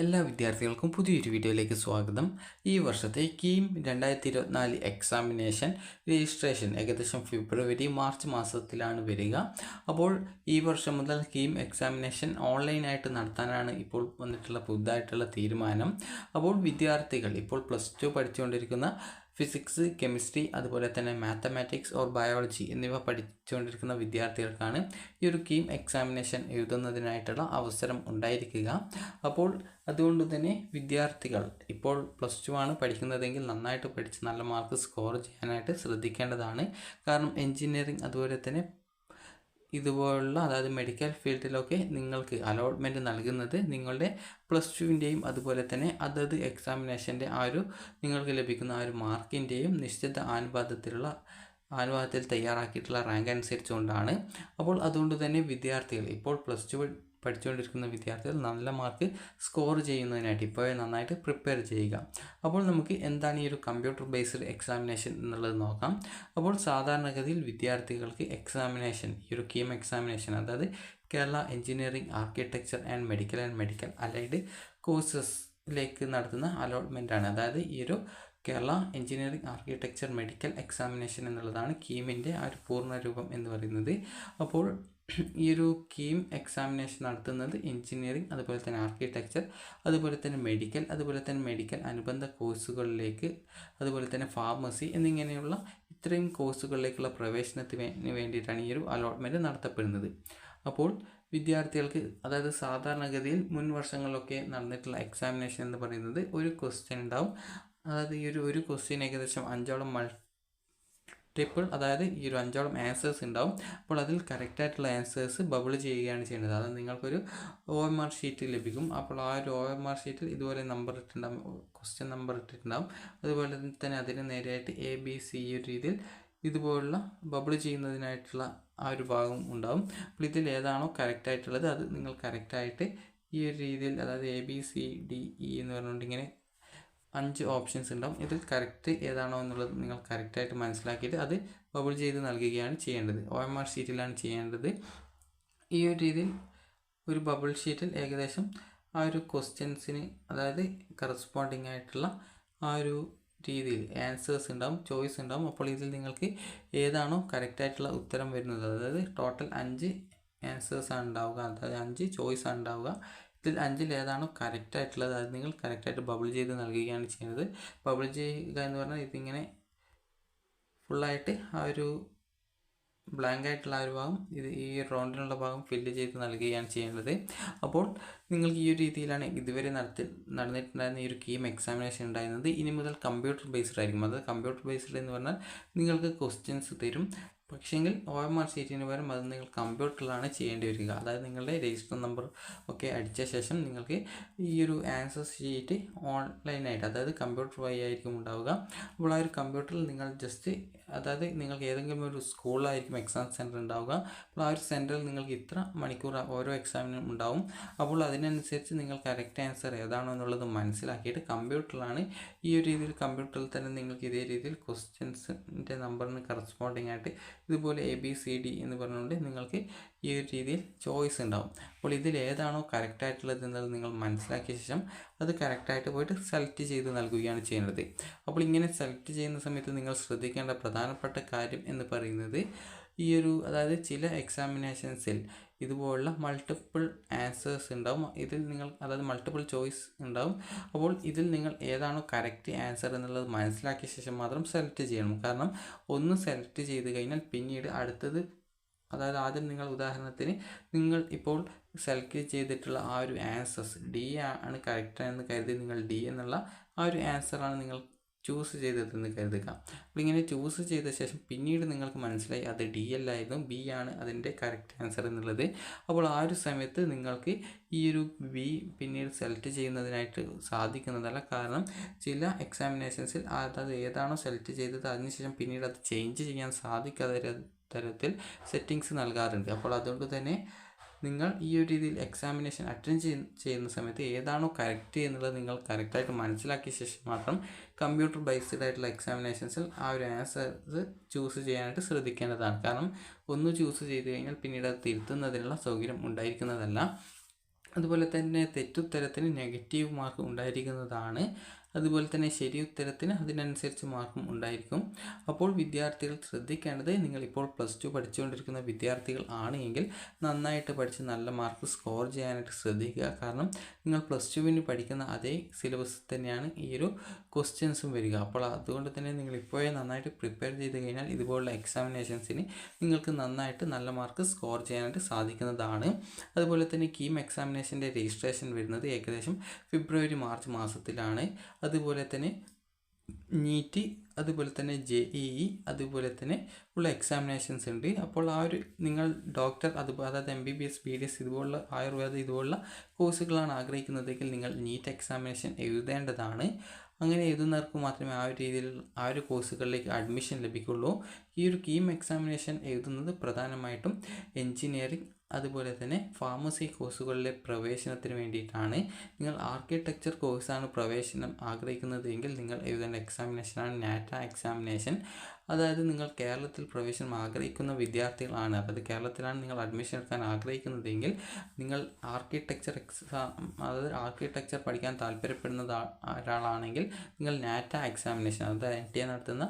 എല്ലാ വിദ്യാർത്ഥികൾക്കും പുതിയൊരു വീഡിയോയിലേക്ക് സ്വാഗതം. ഈ വർഷത്തെ കീം 2024 എക്സാമിനേഷൻ രജിസ്ട്രേഷൻ ഏകദേശം ഫെബ്രുവരി മാർച്ച് മാസത്തിലാണ് വരിക. അപ്പോൾ ഈ വർഷം മുതൽ കീം എക്സാമിനേഷൻ ഓൺലൈനായിട്ട് നടത്താനാണ് ഇപ്പോൾ വന്നിട്ടുള്ള പുതുതായിട്ടുള്ള തീരുമാനം. അപ്പോൾ വിദ്യാർത്ഥികൾ ഇപ്പോൾ +2 പഠിച്ചുകൊണ്ടിരിക്കുന്ന ഫിസിക്സ്, കെമിസ്ട്രി, അതുപോലെ തന്നെ മാത്തമാറ്റിക്സ് ഓർ ബയോളജി എന്നിവ പഠിച്ചുകൊണ്ടിരിക്കുന്ന വിദ്യാർത്ഥികൾക്കാണ് ഈ ഒരു കീം എക്സാമിനേഷൻ എഴുതുന്നതിനായിട്ടുള്ള അവസരം ഉണ്ടായിരിക്കുക. അപ്പോൾ അതുകൊണ്ട് തന്നെ വിദ്യാർത്ഥികൾ ഇപ്പോൾ +2 ആണ് പഠിക്കുന്നതെങ്കിൽ നന്നായിട്ട് പഠിച്ച് നല്ല മാർക്ക് സ്കോർ ചെയ്യാനായിട്ട് ശ്രദ്ധിക്കേണ്ടതാണ്. കാരണം എൻജിനീയറിംഗ് അതുപോലെ തന്നെ ഇതുപോലുള്ള അതായത് മെഡിക്കൽ ഫീൽഡിലൊക്കെ നിങ്ങൾക്ക് അലോട്ട്മെൻറ്റ് നൽകുന്നത് നിങ്ങളുടെ +2-ൻ്റെയും അതുപോലെ തന്നെ അതത് എക്സാമിനേഷൻ്റെ നിങ്ങൾക്ക് ലഭിക്കുന്ന ആ ഒരു മാർക്കിൻ്റെയും നിശ്ചിത അനുപാതത്തിൽ തയ്യാറാക്കിയിട്ടുള്ള റാങ്ക് അനുസരിച്ചുകൊണ്ടാണ്. അപ്പോൾ അതുകൊണ്ട് തന്നെ വിദ്യാർത്ഥികൾ ഇപ്പോൾ +2 പഠിച്ചുകൊണ്ടിരിക്കുന്ന വിദ്യാർത്ഥികൾ നല്ല മാർക്ക് സ്കോർ ചെയ്യുന്നതിനായിട്ട് ഇപ്പോഴേ നന്നായിട്ട് പ്രിപ്പയർ ചെയ്യുക. അപ്പോൾ നമുക്ക് എന്താണ് ഈ ഒരു കമ്പ്യൂട്ടർ ബേസ്ഡ് എക്സാമിനേഷൻ എന്നുള്ളത് നോക്കാം. അപ്പോൾ സാധാരണഗതിയിൽ വിദ്യാർത്ഥികൾക്ക് എക്സാമിനേഷൻ ഈ ഒരു കീം എക്സാമിനേഷൻ അതായത് Kerala engineering architecture and medical allied കോഴ്സസിലേക്ക് നടത്തുന്ന അലോട്ട്മെൻറ്റാണ്. അതായത് ഈ ഒരു Kerala engineering architecture medical examination എന്നുള്ളതാണ് കീമിൻ്റെ ആ ഒരു പൂർണ്ണ രൂപം എന്ന് പറയുന്നത്. അപ്പോൾ ഈ ഒരു കീം എക്സാമിനേഷൻ നടത്തുന്നത് എഞ്ചിനീയറിംഗ് അതുപോലെ തന്നെ ആർക്കിടെക്ചർ അതുപോലെ തന്നെ മെഡിക്കൽ അനുബന്ധ കോഴ്സുകളിലേക്ക് അതുപോലെ തന്നെ ഫാർമസി എന്നിങ്ങനെയുള്ള ഇത്രയും കോഴ്സുകളിലേക്കുള്ള പ്രവേശനത്തിന് വേണ്ടിയിട്ടാണ് ഈ ഒരു അലോട്ട്മെൻറ്റ് നടത്തപ്പെടുന്നത്. അപ്പോൾ വിദ്യാർത്ഥികൾക്ക് അതായത് സാധാരണഗതിയിൽ മുൻ വർഷങ്ങളിലൊക്കെ നടന്നിട്ടുള്ള എക്സാമിനേഷൻ എന്ന് പറയുന്നത് ഒരു ക്വസ്റ്റ്യൻ ഉണ്ടാവും. അതായത് ഈ ഒരു ക്വസ്റ്റ്യൻ ഏകദേശം 5ഓളം അതായത് ഈ ഒരു 5ഓളം ആൻസേഴ്സ് ഉണ്ടാവും. അപ്പോൾ അതിൽ കറക്റ്റായിട്ടുള്ള ആൻസേഴ്സ് ബബിൾ ചെയ്യുകയാണ് ചെയ്യുന്നത്. അതായത് നിങ്ങൾക്കൊരു OMR ഷീറ്റ് ലഭിക്കും. അപ്പോൾ ആ ഒരു OMR ഷീറ്റിൽ ഇതുപോലെ നമ്പർ ഇട്ടിട്ടുണ്ടാവും, ക്വസ്റ്റ്യൻ നമ്പർ ഇട്ടിട്ടുണ്ടാവും. അതുപോലെ തന്നെ അതിന് നേരെയായിട്ട് ABC ഈ ഒരു രീതിയിൽ ഇതുപോലുള്ള ബബിൾ ചെയ്യുന്നതിനായിട്ടുള്ള ആ ഒരു ഭാഗം ഉണ്ടാവും. അപ്പോൾ ഇതിൽ ഏതാണോ കറക്റ്റായിട്ടുള്ളത് അത് നിങ്ങൾ കറക്റ്റായിട്ട് ഈ ഒരു രീതിയിൽ അതായത് ABCDE എന്ന് പറഞ്ഞുകൊണ്ട് ഇങ്ങനെ 5 ഓപ്ഷൻസ് ഉണ്ടാവും. ഇതിൽ കറക്റ്റ് ഏതാണോ എന്നുള്ളത് നിങ്ങൾ കറക്റ്റായിട്ട് മനസ്സിലാക്കിയിട്ട് അത് ബബിൾ ചെയ്ത് നൽകുകയാണ് ചെയ്യേണ്ടത്. OMR ഷീറ്റിലാണ് ചെയ്യേണ്ടത്. ഈ ഒരു രീതിയിൽ ഒരു ബബിൾ ഷീറ്റിൽ ഏകദേശം ആ ഒരു ക്വസ്റ്റ്യൻസിന് അതായത് കറസ്പോണ്ടിങ് ആയിട്ടുള്ള ആ ഒരു രീതിയിൽ ആൻസേഴ്സ് ഉണ്ടാവും, ചോയ്സ് ഉണ്ടാവും. അപ്പോൾ ഇതിൽ നിങ്ങൾക്ക് ഏതാണോ കറക്റ്റായിട്ടുള്ള ഉത്തരം വരുന്നത് അതായത് ടോട്ടൽ 5 ആൻസേഴ്സാണ് ഉണ്ടാവുക, അതായത് 5 ചോയ്സാണ് ഉണ്ടാവുക. ഇതിൽ 5-ൽ ഏതാണോ കറക്റ്റായിട്ടുള്ളത് അത് നിങ്ങൾ കറക്റ്റായിട്ട് ബബിൾ ചെയ്ത് നൽകുകയാണ് ചെയ്യുന്നത്. ബബിൾ ചെയ്യുക എന്ന് പറഞ്ഞാൽ ഇതിങ്ങനെ ഫുള്ളായിട്ട് ആ ഒരു ബ്ലാങ്ക് ആയിട്ടുള്ള ആ ഒരു ഭാഗം ഈ റൗണ്ടിനുള്ള ഭാഗം ഫില്ല് ചെയ്ത് നൽകുകയാണ് ചെയ്യേണ്ടത്. അപ്പോൾ നിങ്ങൾക്ക് ഈ ഒരു രീതിയിലാണ് ഇതുവരെ നടന്നിട്ടുണ്ടായിരുന്ന ഈ ഒരു കീം എക്സാമിനേഷൻ ഉണ്ടായിരുന്നത്. ഇനി മുതൽ കമ്പ്യൂട്ടർ ബേസ്ഡ് ആയിരിക്കും. അത് കമ്പ്യൂട്ടർ ബേസ്ഡ് എന്ന് പറഞ്ഞാൽ നിങ്ങൾക്ക് ക്വസ്റ്റ്യൻസ് തരും. പക്ഷേങ്കിൽ OMR ഷീറ്റിന് പകരം അത് നിങ്ങൾ കമ്പ്യൂട്ടറിലാണ് ചെയ്യേണ്ടി വരിക. അതായത് നിങ്ങളുടെ രജിസ്റ്റർ നമ്പർ ഒക്കെ അടിച്ച ശേഷം നിങ്ങൾക്ക് ഈ ഒരു ആൻസർ ഷീറ്റ് ഓൺലൈനായിട്ട് അതായത് കമ്പ്യൂട്ടർ വഴി ആയിരിക്കും ഉണ്ടാവുക. അപ്പോൾ ആ ഒരു കമ്പ്യൂട്ടറിൽ നിങ്ങൾ അതായത് നിങ്ങൾക്ക് ഏതെങ്കിലും ഒരു സ്കൂളിലായിരിക്കും എക്സാം സെൻറ്റർ ഉണ്ടാവുക. അപ്പോൾ ആ ഒരു സെൻറ്ററിൽ നിങ്ങൾക്ക് ഇത്ര മണിക്കൂർ ഓരോ എക്സാമിനും ഉണ്ടാവും. അപ്പോൾ അതിനനുസരിച്ച് നിങ്ങൾ കറക്റ്റ് ആൻസർ ഏതാണോ എന്നുള്ളത് മനസ്സിലാക്കിയിട്ട് കമ്പ്യൂട്ടറിലാണ് ഈ ഒരു രീതിയിൽ കമ്പ്യൂട്ടറിൽ തന്നെ നിങ്ങൾക്ക് ഇതേ രീതിയിൽ ക്വസ്റ്റ്യൻസിൻ്റെ നമ്പറിന് കറസ്പോണ്ടിങ് ആയിട്ട് ഇതുപോലെ ABCD എന്ന് പറഞ്ഞുകൊണ്ട് നിങ്ങൾക്ക് ഈ ഒരു രീതിയിൽ ചോയ്സ് ഉണ്ടാവും. അപ്പോൾ ഇതിൽ ഏതാണോ കറക്റ്റായിട്ടുള്ളത് എന്നത് നിങ്ങൾ മനസ്സിലാക്കിയ ശേഷം അത് കറക്റ്റായിട്ട് പോയിട്ട് സെലക്ട് ചെയ്ത് നൽകുകയാണ് ചെയ്യുന്നത്. അപ്പോൾ ഇങ്ങനെ സെലക്ട് ചെയ്യുന്ന സമയത്ത് നിങ്ങൾ ശ്രദ്ധിക്കേണ്ട പ്രധാനപ്പെട്ട കാര്യം എന്ന് പറയുന്നത് ഈ ഒരു അതായത് ചില എക്സാമിനേഷൻസിൽ ഇതുപോലുള്ള മൾട്ടിപ്പിൾ ആൻസേഴ്സ് ഉണ്ടാവും. ഇതിൽ നിങ്ങൾ അതായത് മൾട്ടിപ്പിൾ ചോയ്സ് ഉണ്ടാവും. അപ്പോൾ ഇതിൽ നിങ്ങൾ ഏതാണോ കറക്റ്റ് ആൻസർ എന്നുള്ളത് മനസ്സിലാക്കിയ ശേഷം മാത്രം സെലക്ട് ചെയ്യണം. കാരണം ഒന്ന് സെലക്ട് ചെയ്ത് കഴിഞ്ഞാൽ പിന്നീട് അടുത്തത് അതായത് ആദ്യം നിങ്ങൾ ഉദാഹരണത്തിന് നിങ്ങൾ ഇപ്പോൾ സെലക്ട് ചെയ്തിട്ടുള്ള ആ ഒരു ആൻസേഴ്സ് D ആണ് കറക്റ്റാണെന്ന് കരുതി നിങ്ങൾ D എന്നുള്ള ആ ഒരു ആൻസറാണ് നിങ്ങൾ ചൂസ് ചെയ്തതെന്ന് കരുതുക. അപ്പോൾ ഇങ്ങനെ ചൂസ് ചെയ്ത ശേഷം പിന്നീട് നിങ്ങൾക്ക് മനസ്സിലായി അത് D അല്ലായിരുന്നു, B ആണ് അതിൻ്റെ കറക്റ്റ് ആൻസർ എന്നുള്ളത്. അപ്പോൾ ആ ഒരു സമയത്ത് നിങ്ങൾക്ക് ഈ ഒരു B പിന്നീട് സെലക്ട് ചെയ്യുന്നതിനായിട്ട് സാധിക്കുന്നതല്ല. കാരണം ചില എക്സാമിനേഷൻസിൽ അതായത് ഏതാണോ സെലക്ട് ചെയ്തത് അതിനുശേഷം പിന്നീട് അത് ചേഞ്ച് ചെയ്യാൻ സാധിക്കാത്ത തരത്തിൽ സെറ്റിങ്സ് നൽകാറുണ്ട്. അപ്പോൾ അതുകൊണ്ട് തന്നെ നിങ്ങൾ ഈ ഒരു രീതിയിൽ എക്സാമിനേഷൻ അറ്റൻഡ് ചെയ്യുന്ന സമയത്ത് ഏതാണോ കറക്റ്റ് എന്നുള്ളത് നിങ്ങൾ കറക്റ്റായിട്ട് മനസ്സിലാക്കിയ ശേഷം മാത്രം കമ്പ്യൂട്ടർ ബേസ്ഡ് ആയിട്ടുള്ള എക്സാമിനേഷൻസിൽ ആ ഒരു ആൻസേഴ്സ് ചൂസ് ചെയ്യാനായിട്ട് ശ്രദ്ധിക്കേണ്ടതാണ്. കാരണം ഒന്ന് ചൂസ് ചെയ്ത് കഴിഞ്ഞാൽ പിന്നീട് അത് തിരുത്തുന്നതിനുള്ള സൗകര്യം ഉണ്ടായിരിക്കുന്നതല്ല. അതുപോലെ തന്നെ തെറ്റുത്തരത്തിന് നെഗറ്റീവ് മാർക്ക് ഉണ്ടായിരിക്കുന്നതാണ്. അതുപോലെ തന്നെ ശരി ഉത്തരത്തിന് അതിനനുസരിച്ച് മാർക്കും ഉണ്ടായിരിക്കും. അപ്പോൾ വിദ്യാർത്ഥികൾ ശ്രദ്ധിക്കേണ്ടത്, നിങ്ങളിപ്പോൾ +2 പഠിച്ചുകൊണ്ടിരിക്കുന്ന വിദ്യാർത്ഥികൾ ആണ് എങ്കിൽ നന്നായിട്ട് പഠിച്ച് നല്ല മാർക്ക് സ്കോർ ചെയ്യാനായിട്ട് ശ്രദ്ധിക്കുക. കാരണം നിങ്ങൾ +2വിന് പഠിക്കുന്ന അതേ സിലബസ് തന്നെയാണ് ഈ ഒരു ക്വസ്റ്റ്യൻസും വരിക. അപ്പോൾ അതുകൊണ്ട് തന്നെ നിങ്ങൾ ഇപ്പോഴേ നന്നായിട്ട് പ്രിപ്പയർ ചെയ്ത് കഴിഞ്ഞാൽ ഇതുപോലുള്ള എക്സാമിനേഷൻസിന് നിങ്ങൾക്ക് നന്നായിട്ട് നല്ല മാർക്ക് സ്കോർ ചെയ്യാനായിട്ട് സാധിക്കുന്നതാണ്. അതുപോലെ തന്നെ കീം എക്സാമിനേഷൻ്റെ രജിസ്ട്രേഷൻ വരുന്നത് ഏകദേശം ഫെബ്രുവരി-മാർച്ച് മാസത്തിലാണ്. അതുപോലെ തന്നെ നീറ്റ്, അതുപോലെ തന്നെ JEE, അതുപോലെ തന്നെ ഉള്ള എക്സാമിനേഷൻസ് ഉണ്ട്. അപ്പോൾ നിങ്ങൾ ഡോക്ടർ അതായത് MBBS, BDS ഇതുപോലുള്ള ആയുർവേദ ഇതുപോലുള്ള കോഴ്സുകളാണ് ആഗ്രഹിക്കുന്നതെങ്കിൽ നിങ്ങൾ നീറ്റ് എക്സാമിനേഷൻ എഴുതേണ്ടതാണ്. അങ്ങനെ എഴുതുന്നവർക്ക് മാത്രമേ ആ ഒരു രീതിയിൽ ആ ഒരു കോഴ്സുകളിലേക്ക് അഡ്മിഷൻ ലഭിക്കുള്ളൂ. ഈ ഒരു കീം എക്സാമിനേഷൻ എഴുതുന്നത് പ്രധാനമായിട്ടും എൻജിനീയറിംഗ്, അതുപോലെ തന്നെ ഫാർമസി കോഴ്സുകളിലെ പ്രവേശനത്തിന് വേണ്ടിയിട്ടാണ്. നിങ്ങൾ ആർക്കിടെക്ചർ കോഴ്സാണ് പ്രവേശനം ആഗ്രഹിക്കുന്നത് എങ്കിൽ നിങ്ങൾ എഴുതേണ്ട എക്സാമിനേഷനാണ് നാറ്റ എക്സാമിനേഷൻ. അതായത് നിങ്ങൾ കേരളത്തിൽ പ്രവേശനം ആഗ്രഹിക്കുന്ന വിദ്യാർത്ഥികളാണ്, അതായത് കേരളത്തിലാണ് നിങ്ങൾ അഡ്മിഷൻ എടുക്കാൻ ആഗ്രഹിക്കുന്നതെങ്കിൽ നിങ്ങൾ ആർക്കിടെക്ചർ പഠിക്കാൻ താല്പര്യപ്പെടുന്ന ഒരാളാണെങ്കിൽ നിങ്ങൾ നാറ്റ എക്സാമിനേഷൻ, അതായത് NTA നടത്തുന്ന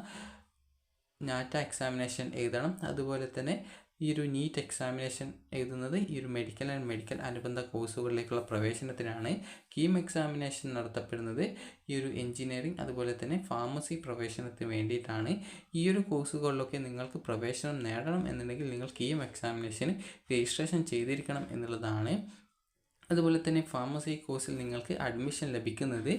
നാറ്റ എക്സാമിനേഷൻ എഴുതണം. അതുപോലെ തന്നെ ഈ ഒരു നീറ്റ് എക്സാമിനേഷൻ എഴുതുന്നത് ഈ ഒരു മെഡിക്കൽ ആൻഡ് മെഡിക്കൽ അനുബന്ധ കോഴ്സുകളിലേക്കുള്ള പ്രവേശനത്തിനാണ്. കീം എക്സാമിനേഷൻ നടത്തപ്പെടുന്നത് ഈ ഒരു എൻജിനീയറിംഗ്, അതുപോലെ തന്നെ ഫാർമസി പ്രവേശനത്തിന് വേണ്ടിയിട്ടാണ്. ഈ ഒരു കോഴ്സുകളിലൊക്കെ നിങ്ങൾക്ക് പ്രവേശനം നേടണം എന്നുണ്ടെങ്കിൽ നിങ്ങൾ കീം എക്സാമിനേഷന് രജിസ്ട്രേഷൻ ചെയ്തിരിക്കണം എന്നുള്ളതാണ്. അതുപോലെ തന്നെ ഫാർമസി കോഴ്സിൽ നിങ്ങൾക്ക് അഡ്മിഷൻ ലഭിക്കുന്നത്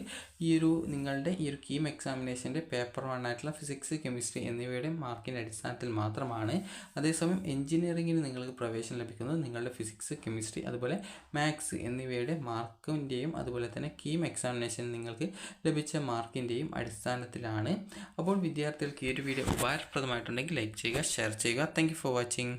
നിങ്ങളുടെ ഈ ഒരു കീം എക്സാമിനേഷൻ്റെ പേപ്പർ 1 ആയിട്ടുള്ള ഫിസിക്സ്, കെമിസ്ട്രി എന്നിവയുടെ മാർക്കിൻ്റെ അടിസ്ഥാനത്തിൽ മാത്രമാണ്. അതേസമയം എൻജിനീയറിംഗിന് നിങ്ങൾക്ക് പ്രവേശനം ലഭിക്കുന്നത് നിങ്ങളുടെ ഫിസിക്സ്, കെമിസ്ട്രി, അതുപോലെ മാത്സ് എന്നിവയുടെ മാർക്കിൻ്റെയും അതുപോലെ തന്നെ കീം എക്സാമിനേഷൻ നിങ്ങൾക്ക് ലഭിച്ച മാർക്കിൻ്റെയും അടിസ്ഥാനത്തിലാണ്. അപ്പോൾ വിദ്യാർത്ഥികൾക്ക് ഈ ഒരു വീഡിയോ ഉപകാരപ്രദമായിട്ടുണ്ടെങ്കിൽ ലൈക്ക് ചെയ്യുക, ഷെയർ ചെയ്യുക. Thank you for watching.